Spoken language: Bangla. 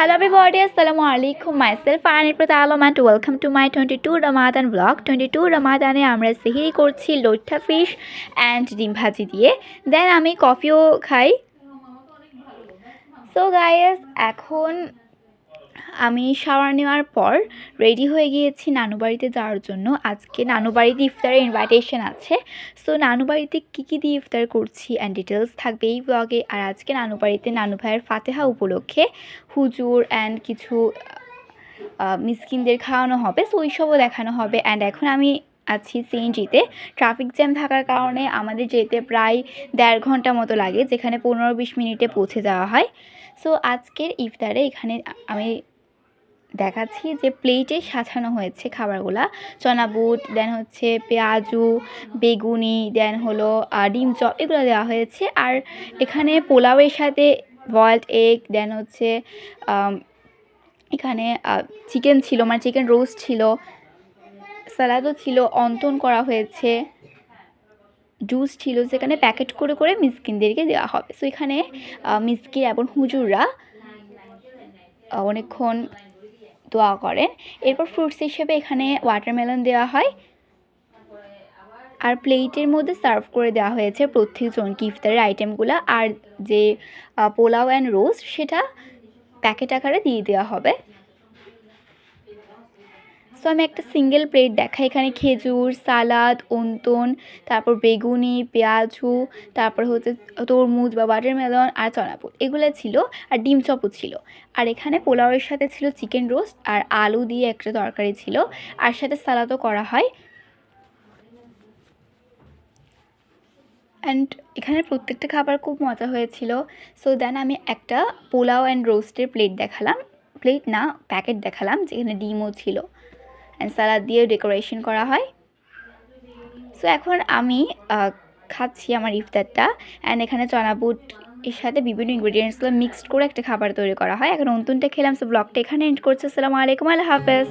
Hello everybody, Assalamu alaikum. Myself Farhan Ifrat Alam and welcome to my 22 Ramadan vlog. 22 Ramadan আমরা সেহরি করছি লোট্টা ফিশ অ্যান্ড ডিম ভাজি দিয়ে। দেন আমি কফিও খাই। সো গাইস, এখন আমি শাওয়ার নেওয়ার পর রেডি হয়ে গিয়েছি নানু বাড়িতে যাওয়ার জন্য। আজকে নানু বাড়িতে ইফতারের ইনভাইটেশন আছে। সো নানু বাড়িতে কী দিয়ে ইফতার করছি অ্যান্ড ডিটেলস থাকবে এই ব্লগে। আর আজকে নানু বাড়িতে নানু ভাইয়ের ফাতেহা উপলক্ষে হুজুর অ্যান্ড কিছু মিসকিনদের খাওয়ানো হবে। সো ওইসবও দেখানো হবে। অ্যান্ড এখন আমি আছি সিএনজিতে। ট্রাফিক জ্যাম থাকার কারণে আমাদের যেতে প্রায় 1.5 ঘন্টা মতো লাগে, যেখানে 15-20 মিনিটে পৌঁছে যাওয়া হয়। সো আজকের ইফতারে এখানে আমি দেখাচ্ছি যে প্লেটে সাজানো হয়েছে খাবারগুলা। চনা বুট, দেন হচ্ছে পেঁয়াজু, বেগুনি, দেন হলো ডিম চপ, এগুলো দেওয়া হয়েছে। আর এখানে পোলাওয়ের সাথে বয়েলড এগ, দেন হচ্ছে এখানে চিকেন ছিল, মানে চিকেন রোস্ট ছিল, সালাদও ছিল, অন্তন করা হয়েছে, জুস ছিল, যেখানে প্যাকেট করে করে মিসকিনদেরকে দেওয়া হবে। সো এখানে মিসকিন এবং হুজুররা অনেকক্ষণ দোয়া করেন। এরপর ফ্রুটস হিসেবে এখানে ওয়াটারমেলন দেওয়া হয়। আর প্লেটের মধ্যে সার্ভ করে দেওয়া হয়েছে প্রত্যেকজনকে ইফতারের আইটেমগুলো। আর যে পোলাও অ্যান্ড রোস্ট, সেটা প্যাকেট আকারে দিয়ে দেওয়া হবে। সো আমি একটা সিঙ্গেল প্লেট দেখাই। এখানে খেজুর, সালাদ, অন্তন, তারপর বেগুনি, পেঁয়াজু, তারপর হচ্ছে তরমুজ বা ওয়াটারমেলন আর চনাপুর, এগুলো ছিল। আর ডিম চপও ছিল। আর এখানে পোলাওয়ের সাথে ছিল চিকেন রোস্ট আর আলু দিয়ে একটা তরকারি ছিল, আর সাথে সালাদও করা হয়। অ্যান্ড এখানে প্রত্যেকটা খাবার খুব মজা হয়েছিল। সো দেন আমি একটা পোলাও অ্যান্ড রোস্টের প্লেট দেখালাম, প্লেট না প্যাকেট দেখালাম, যেখানে ডিমও ছিল অ্যান্ড সালাদ দিয়ে ডেকোরেশন করা হয়। সো এখন আমি খাচ্ছি আমার ইফতারটা। অ্যান্ড এখানে চনা বুট এর সাথে বিভিন্ন ইনগ্রিডিয়েন্টসগুলো মিক্সড করে একটা খাবার তৈরি করা হয়। এখন অন্তুনটা খেলাম। সো ব্লগটা এখানে এন্ড করছি। আসসালামু আলাইকুম, আল্লাহ হাফেজ।